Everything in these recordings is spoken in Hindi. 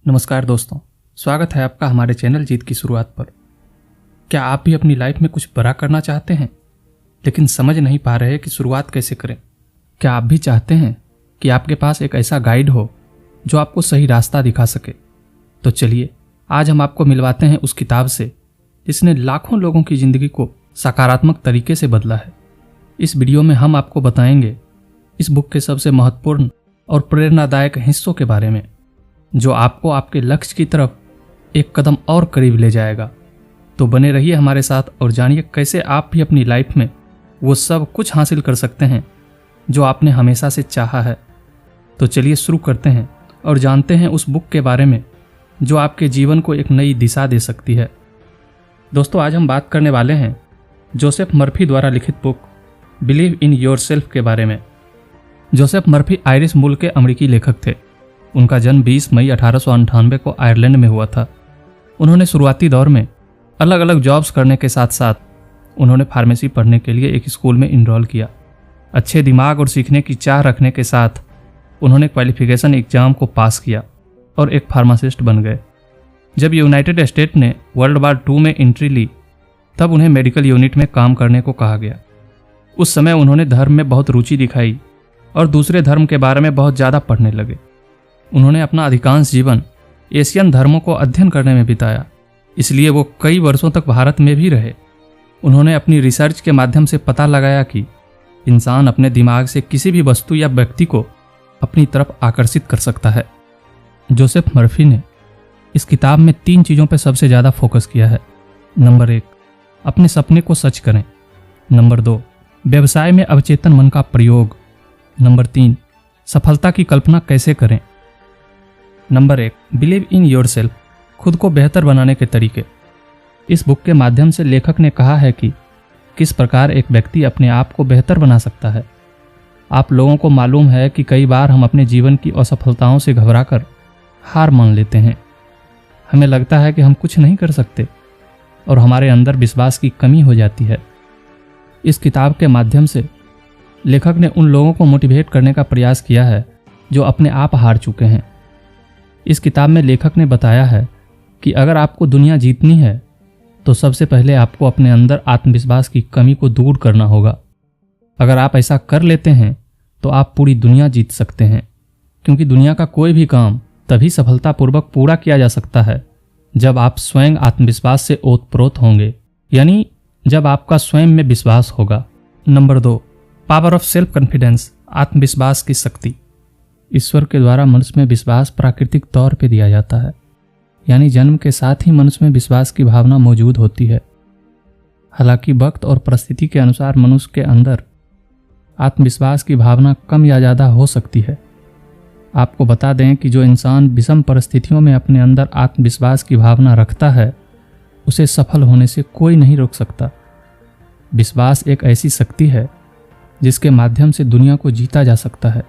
नमस्कार दोस्तों, स्वागत है आपका हमारे चैनल जीत की शुरुआत पर। क्या आप भी अपनी लाइफ में कुछ बड़ा करना चाहते हैं लेकिन समझ नहीं पा रहे कि शुरुआत कैसे करें? क्या आप भी चाहते हैं कि आपके पास एक ऐसा गाइड हो जो आपको सही रास्ता दिखा सके? तो चलिए आज हम आपको मिलवाते हैं उस किताब से जिसने लाखों लोगों की जिंदगी को सकारात्मक तरीके से बदला है। इस वीडियो में हम आपको बताएंगे इस बुक के सबसे महत्वपूर्ण और प्रेरणादायक हिस्सों के बारे में, जो आपको आपके लक्ष्य की तरफ एक कदम और करीब ले जाएगा। तो बने रहिए हमारे साथ और जानिए कैसे आप भी अपनी लाइफ में वो सब कुछ हासिल कर सकते हैं जो आपने हमेशा से चाहा है। तो चलिए शुरू करते हैं और जानते हैं उस बुक के बारे में जो आपके जीवन को एक नई दिशा दे सकती है। दोस्तों, आज हम बात करने वाले हैं जोसेफ मर्फी द्वारा लिखित बुक बिलीव इन योरसेल्फ के बारे में। जोसेफ मर्फी आयरिश मूल के अमेरिकी लेखक थे। उनका जन्म 20 मई 1898 को आयरलैंड में हुआ था। उन्होंने शुरुआती दौर में अलग अलग जॉब्स करने के साथ साथ उन्होंने फार्मेसी पढ़ने के लिए एक स्कूल में इनरोल किया। अच्छे दिमाग और सीखने की चाह रखने के साथ उन्होंने क्वालिफिकेशन एग्जाम को पास किया और एक फार्मासिस्ट बन गए। जब यूनाइटेड स्टेट ने वर्ल्ड वार II में एंट्री ली तब उन्हें मेडिकल यूनिट में काम करने को कहा गया। उस समय उन्होंने धर्म में बहुत रुचि दिखाई और दूसरे धर्म के बारे में बहुत ज़्यादा पढ़ने लगे। उन्होंने अपना अधिकांश जीवन एशियन धर्मों को अध्ययन करने में बिताया, इसलिए वो कई वर्षों तक भारत में भी रहे। उन्होंने अपनी रिसर्च के माध्यम से पता लगाया कि इंसान अपने दिमाग से किसी भी वस्तु या व्यक्ति को अपनी तरफ आकर्षित कर सकता है। जोसेफ मर्फी ने इस किताब में 3 चीज़ों पर सबसे ज़्यादा फोकस किया है। नंबर 1, अपने सपने को सच करें। नंबर 2, व्यवसाय में अवचेतन मन का प्रयोग। नंबर 3, सफलता की कल्पना कैसे करें। नंबर 1, बिलीव इन योरसेल्फ, खुद को बेहतर बनाने के तरीके। इस बुक के माध्यम से लेखक ने कहा है कि किस प्रकार एक व्यक्ति अपने आप को बेहतर बना सकता है। आप लोगों को मालूम है कि कई बार हम अपने जीवन की असफलताओं से घबराकर हार मान लेते हैं। हमें लगता है कि हम कुछ नहीं कर सकते और हमारे अंदर विश्वास की कमी हो जाती है। इस किताब के माध्यम से लेखक ने उन लोगों को मोटिवेट करने का प्रयास किया है जो अपने आप हार चुके हैं। इस किताब में लेखक ने बताया है कि अगर आपको दुनिया जीतनी है तो सबसे पहले आपको अपने अंदर आत्मविश्वास की कमी को दूर करना होगा। अगर आप ऐसा कर लेते हैं तो आप पूरी दुनिया जीत सकते हैं, क्योंकि दुनिया का कोई भी काम तभी सफलतापूर्वक पूरा किया जा सकता है जब आप स्वयं आत्मविश्वास से ओतप्रोत होंगे, यानी जब आपका स्वयं में विश्वास होगा। Number 2, power of self confidence, आत्मविश्वास की शक्ति। ईश्वर के द्वारा मनुष्य में विश्वास प्राकृतिक तौर पर दिया जाता है, यानी जन्म के साथ ही मनुष्य में विश्वास की भावना मौजूद होती है। हालांकि वक्त और परिस्थिति के अनुसार मनुष्य के अंदर आत्मविश्वास की भावना कम या ज़्यादा हो सकती है। आपको बता दें कि जो इंसान विषम परिस्थितियों में अपने अंदर आत्मविश्वास की भावना रखता है उसे सफल होने से कोई नहीं रोक सकता। विश्वास एक ऐसी शक्ति है जिसके माध्यम से दुनिया को जीता जा सकता है,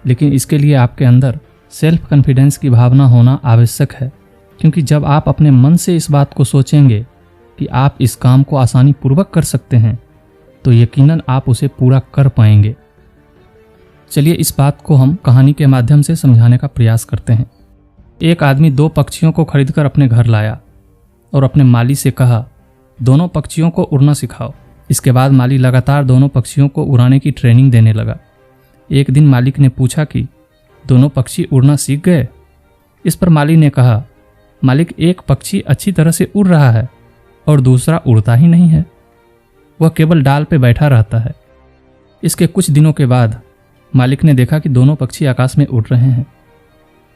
लेकिन इसके लिए आपके अंदर सेल्फ कॉन्फिडेंस की भावना होना आवश्यक है, क्योंकि जब आप अपने मन से इस बात को सोचेंगे कि आप इस काम को आसानी पूर्वक कर सकते हैं तो यकीनन आप उसे पूरा कर पाएंगे। चलिए इस बात को हम कहानी के माध्यम से समझाने का प्रयास करते हैं। एक आदमी 2 पक्षियों को खरीदकर अपने घर लाया और अपने माली से कहा, दोनों पक्षियों को उड़ना सिखाओ। इसके बाद माली लगातार दोनों पक्षियों को उड़ाने की ट्रेनिंग देने लगा। एक दिन मालिक ने पूछा कि दोनों पक्षी उड़ना सीख गए? इस पर माली ने कहा, मालिक, एक पक्षी अच्छी तरह से उड़ रहा है और दूसरा उड़ता ही नहीं है, वह केवल डाल पे बैठा रहता है। इसके कुछ दिनों के बाद मालिक ने देखा कि दोनों पक्षी आकाश में उड़ रहे हैं।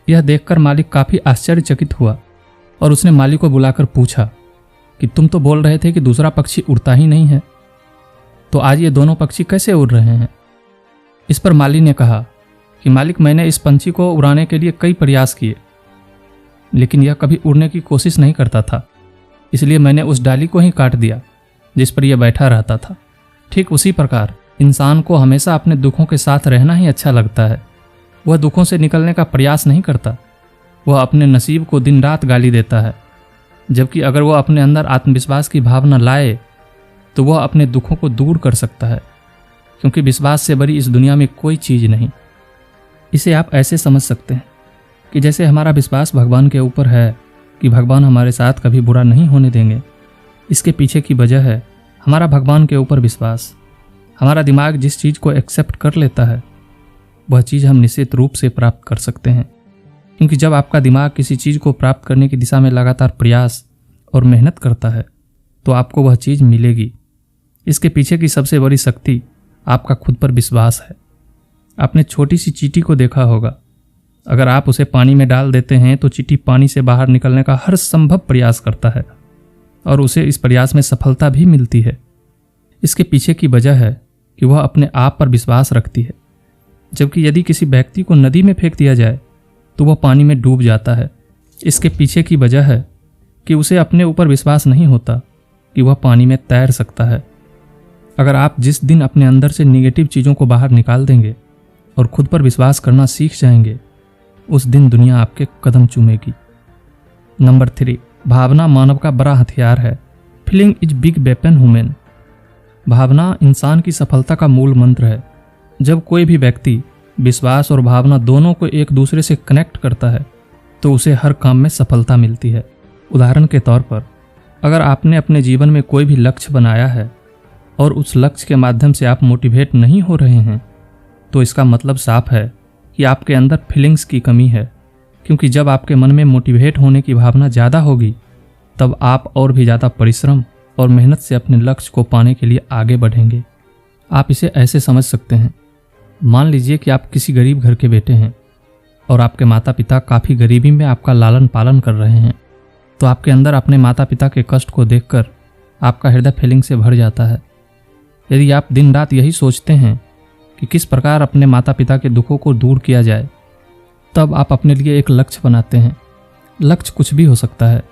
यह देखकर मालिक काफ़ी आश्चर्यचकित हुआ और उसने माली को बुलाकर पूछा कि तुम तो बोल रहे थे कि दूसरा पक्षी उड़ता ही नहीं है, तो आज ये दोनों पक्षी कैसे उड़ रहे हैं? इस पर माली ने कहा कि मालिक, मैंने इस पंछी को उड़ाने के लिए कई प्रयास किए, लेकिन यह कभी उड़ने की कोशिश नहीं करता था, इसलिए मैंने उस डाली को ही काट दिया जिस पर यह बैठा रहता था। ठीक उसी प्रकार इंसान को हमेशा अपने दुखों के साथ रहना ही अच्छा लगता है। वह दुखों से निकलने का प्रयास नहीं करता, वह अपने नसीब को दिन रात गाली देता है। जबकि अगर वह अपने अंदर आत्मविश्वास की भावना लाए तो वह अपने दुखों को दूर कर सकता है, क्योंकि विश्वास से बड़ी इस दुनिया में कोई चीज़ नहीं। इसे आप ऐसे समझ सकते हैं कि जैसे हमारा विश्वास भगवान के ऊपर है कि भगवान हमारे साथ कभी बुरा नहीं होने देंगे, इसके पीछे की वजह है हमारा भगवान के ऊपर विश्वास। हमारा दिमाग जिस चीज़ को एक्सेप्ट कर लेता है वह चीज़ हम निश्चित रूप से प्राप्त कर सकते हैं, क्योंकि जब आपका दिमाग किसी चीज़ को प्राप्त करने की दिशा में लगातार प्रयास और मेहनत करता है तो आपको वह चीज़ मिलेगी। इसके पीछे की सबसे बड़ी शक्ति आपका खुद पर विश्वास है। आपने छोटी सी चींटी को देखा होगा, अगर आप उसे पानी में डाल देते हैं तो चींटी पानी से बाहर निकलने का हर संभव प्रयास करता है और उसे इस प्रयास में सफलता भी मिलती है। इसके पीछे की वजह है कि वह अपने आप पर विश्वास रखती है, जबकि यदि किसी व्यक्ति को नदी में फेंक दिया जाए तो वह पानी में डूब जाता है। इसके पीछे की वजह है कि उसे अपने ऊपर विश्वास नहीं होता कि वह पानी में तैर सकता है। अगर आप जिस दिन अपने अंदर से निगेटिव चीज़ों को बाहर निकाल देंगे और खुद पर विश्वास करना सीख जाएंगे, उस दिन दुनिया आपके कदम चूमेगी। नंबर 3, भावना मानव का बड़ा हथियार है। Feeling is big weapon human. भावना इंसान की सफलता का मूल मंत्र है। जब कोई भी व्यक्ति विश्वास और भावना दोनों को एक दूसरे से कनेक्ट करता है तो उसे हर काम में सफलता मिलती है। उदाहरण के तौर पर, अगर आपने अपने जीवन में कोई भी लक्ष्य बनाया है और उस लक्ष्य के माध्यम से आप मोटिवेट नहीं हो रहे हैं तो इसका मतलब साफ है कि आपके अंदर फीलिंग्स की कमी है, क्योंकि जब आपके मन में मोटिवेट होने की भावना ज़्यादा होगी तब आप और भी ज़्यादा परिश्रम और मेहनत से अपने लक्ष्य को पाने के लिए आगे बढ़ेंगे। आप इसे ऐसे समझ सकते हैं, मान लीजिए कि आप किसी गरीब घर के बेटे हैं और आपके माता पिता काफ़ी गरीबी में आपका लालन पालन कर रहे हैं, तो आपके अंदर अपने माता पिता के कष्ट को देखकर आपका हृदय फीलिंग से भर जाता है। यदि आप दिन रात यही सोचते हैं कि किस प्रकार अपने माता पिता के दुखों को दूर किया जाए, तब आप अपने लिए एक लक्ष्य बनाते हैं। लक्ष्य कुछ भी हो सकता है,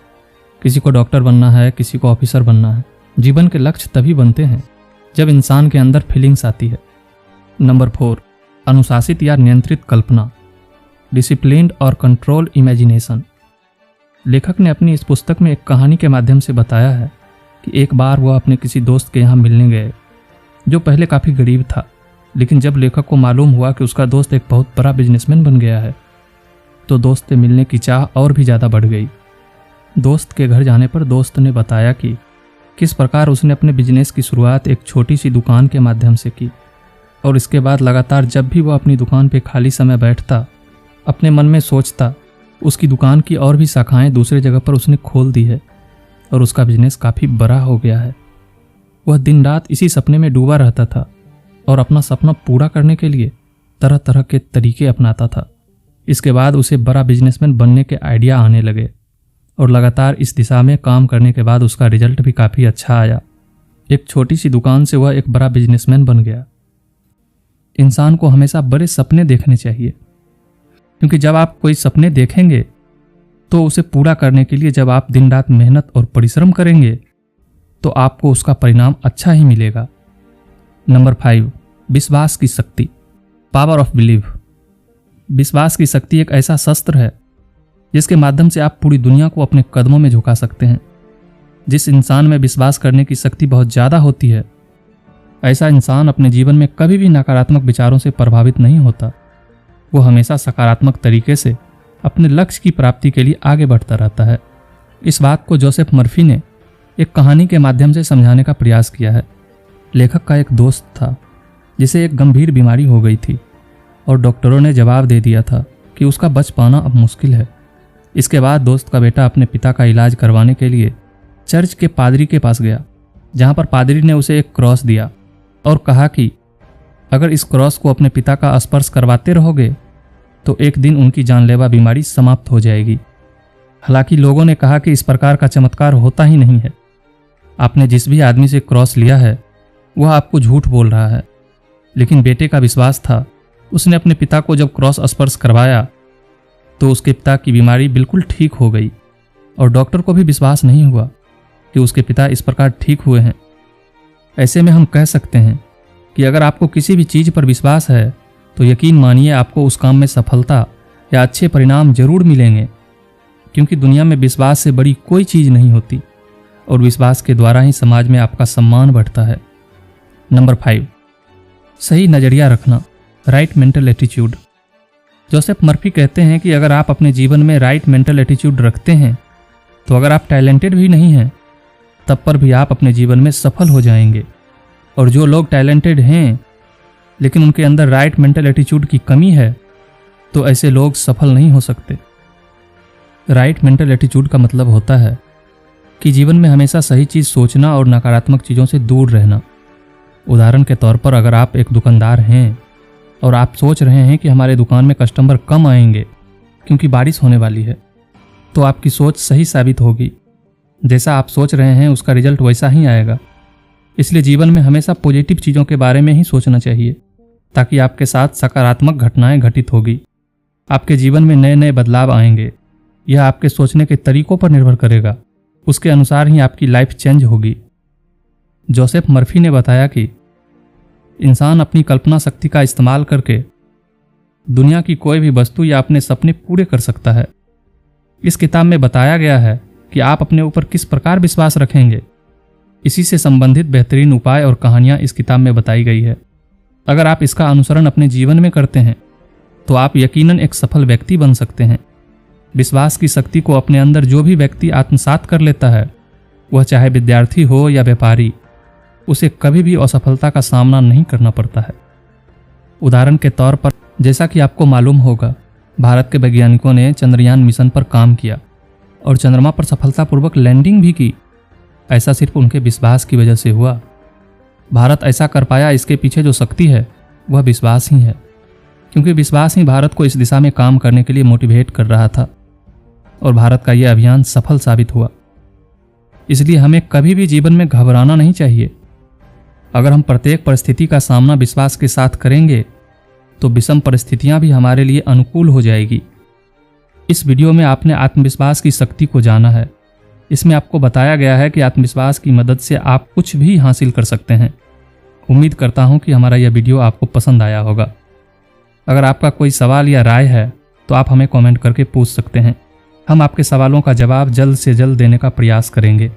किसी को डॉक्टर बनना है, किसी को ऑफिसर बनना है। जीवन के लक्ष्य तभी बनते हैं जब इंसान के अंदर फीलिंग्स आती है। नंबर 4, अनुशासित या नियंत्रित कल्पना। डिसिप्लिन्ड और कंट्रोल इमेजिनेशन। लेखक ने अपनी इस पुस्तक में एक कहानी के माध्यम से बताया है कि एक बार वह अपने किसी दोस्त के यहाँ मिलने गए जो पहले काफ़ी गरीब था, लेकिन जब लेखक को मालूम हुआ कि उसका दोस्त एक बहुत बड़ा बिजनेसमैन बन गया है तो दोस्त से मिलने की चाह और भी ज़्यादा बढ़ गई। दोस्त के घर जाने पर दोस्त ने बताया कि किस प्रकार उसने अपने बिजनेस की शुरुआत एक छोटी सी दुकान के माध्यम से की और इसके बाद लगातार जब भी वह अपनी दुकान पे खाली समय बैठता अपने मन में सोचता उसकी दुकान की और भी शाखाएं दूसरे जगह पर उसने खोल दी है और उसका बिजनेस काफ़ी बड़ा हो गया है। वह दिन रात इसी सपने में डूबा रहता था और अपना सपना पूरा करने के लिए तरह तरह के तरीके अपनाता था। इसके बाद उसे बड़ा बिजनेसमैन बनने के आइडिया आने लगे और लगातार इस दिशा में काम करने के बाद उसका रिजल्ट भी काफ़ी अच्छा आया। एक छोटी सी दुकान से वह एक बड़ा बिजनेसमैन बन गया। इंसान को हमेशा बड़े सपने देखने चाहिए, क्योंकि जब आप कोई सपने देखेंगे तो उसे पूरा करने के लिए जब आप दिन रात मेहनत और परिश्रम करेंगे तो आपको उसका परिणाम अच्छा ही मिलेगा। नंबर 5, विश्वास की शक्ति। Power of believe. विश्वास की शक्ति एक ऐसा शस्त्र है जिसके माध्यम से आप पूरी दुनिया को अपने कदमों में झुका सकते हैं। जिस इंसान में विश्वास करने की शक्ति बहुत ज़्यादा होती है, ऐसा इंसान अपने जीवन में कभी भी नकारात्मक विचारों से प्रभावित नहीं होता। वो हमेशा सकारात्मक तरीके से अपने लक्ष्य की प्राप्ति के लिए आगे बढ़ता रहता है। इस बात को जोसेफ मर्फी ने एक कहानी के माध्यम से समझाने का प्रयास किया है। लेखक का एक दोस्त था जिसे एक गंभीर बीमारी हो गई थी और डॉक्टरों ने जवाब दे दिया था कि उसका बच पाना अब मुश्किल है। इसके बाद दोस्त का बेटा अपने पिता का इलाज करवाने के लिए चर्च के पादरी के पास गया, जहाँ पर पादरी ने उसे एक क्रॉस दिया और कहा कि अगर इस क्रॉस को अपने पिता का स्पर्श करवाते रहोगे तो एक दिन उनकी जानलेवा बीमारी समाप्त हो जाएगी। हालांकि लोगों ने कहा कि इस प्रकार का चमत्कार होता ही नहीं है। आपने जिस भी आदमी से क्रॉस लिया है वह आपको झूठ बोल रहा है। लेकिन बेटे का विश्वास था। उसने अपने पिता को जब क्रॉस स्पर्श करवाया तो उसके पिता की बीमारी बिल्कुल ठीक हो गई और डॉक्टर को भी विश्वास नहीं हुआ कि उसके पिता इस प्रकार ठीक हुए हैं। ऐसे में हम कह सकते हैं कि अगर आपको किसी भी चीज़ पर विश्वास है तो यकीन मानिए आपको उस काम में सफलता या अच्छे परिणाम जरूर मिलेंगे, क्योंकि दुनिया में विश्वास से बड़ी कोई चीज़ नहीं होती और विश्वास के द्वारा ही समाज में आपका सम्मान बढ़ता है। नंबर 5, सही नज़रिया रखना। Right mental attitude. Joseph Murphy कहते हैं कि अगर आप अपने जीवन में राइट मेंटल एटीट्यूड रखते हैं तो अगर आप टैलेंटेड भी नहीं हैं तब पर भी आप अपने जीवन में सफल हो जाएंगे। और जो लोग टैलेंटेड हैं लेकिन उनके अंदर राइट मेंटल एटीट्यूड की कमी है तो ऐसे लोग सफल नहीं हो सकते। राइट मेंटल एटीट्यूड का मतलब होता है कि जीवन में हमेशा सही चीज़ सोचना और नकारात्मक चीज़ों से दूर रहना। उदाहरण के तौर पर अगर आप एक दुकानदार हैं और आप सोच रहे हैं कि हमारे दुकान में कस्टमर कम आएंगे क्योंकि बारिश होने वाली है, तो आपकी सोच सही साबित होगी। जैसा आप सोच रहे हैं उसका रिजल्ट वैसा ही आएगा। इसलिए जीवन में हमेशा पॉजिटिव चीज़ों के बारे में ही सोचना चाहिए ताकि आपके साथ सकारात्मक घटनाएं घटित होगी। आपके जीवन में नए नए बदलाव आएंगे। यह आपके सोचने के तरीकों पर निर्भर करेगा, उसके अनुसार ही आपकी लाइफ चेंज होगी। जोसेफ मर्फी ने बताया कि इंसान अपनी कल्पना शक्ति का इस्तेमाल करके दुनिया की कोई भी वस्तु या अपने सपने पूरे कर सकता है। इस किताब में बताया गया है कि आप अपने ऊपर किस प्रकार विश्वास रखेंगे। इसी से संबंधित बेहतरीन उपाय और कहानियां इस किताब में बताई गई है। अगर आप इसका अनुसरण अपने जीवन में करते हैं तो आप यकीनन एक सफल व्यक्ति बन सकते हैं। विश्वास की शक्ति को अपने अंदर जो भी व्यक्ति आत्मसात कर लेता है, वह चाहे विद्यार्थी हो या व्यापारी, उसे कभी भी असफलता का सामना नहीं करना पड़ता है। उदाहरण के तौर पर जैसा कि आपको मालूम होगा, भारत के वैज्ञानिकों ने चंद्रयान मिशन पर काम किया और चंद्रमा पर सफलतापूर्वक लैंडिंग भी की। ऐसा सिर्फ उनके विश्वास की वजह से हुआ। भारत ऐसा कर पाया, इसके पीछे जो शक्ति है वह विश्वास ही है, क्योंकि विश्वास ही भारत को इस दिशा में काम करने के लिए मोटिवेट कर रहा था और भारत का यह अभियान सफल साबित हुआ। इसलिए हमें कभी भी जीवन में घबराना नहीं चाहिए। अगर हम प्रत्येक परिस्थिति का सामना विश्वास के साथ करेंगे तो विषम परिस्थितियां भी हमारे लिए अनुकूल हो जाएगी। इस वीडियो में आपने आत्मविश्वास की शक्ति को जाना है। इसमें आपको बताया गया है कि आत्मविश्वास की मदद से आप कुछ भी हासिल कर सकते हैं। उम्मीद करता हूं कि हमारा यह वीडियो आपको पसंद आया होगा। अगर आपका कोई सवाल या राय है तो आप हमें कमेंट करके पूछ सकते हैं। हम आपके सवालों का जवाब जल्द से जल्द देने का प्रयास करेंगे।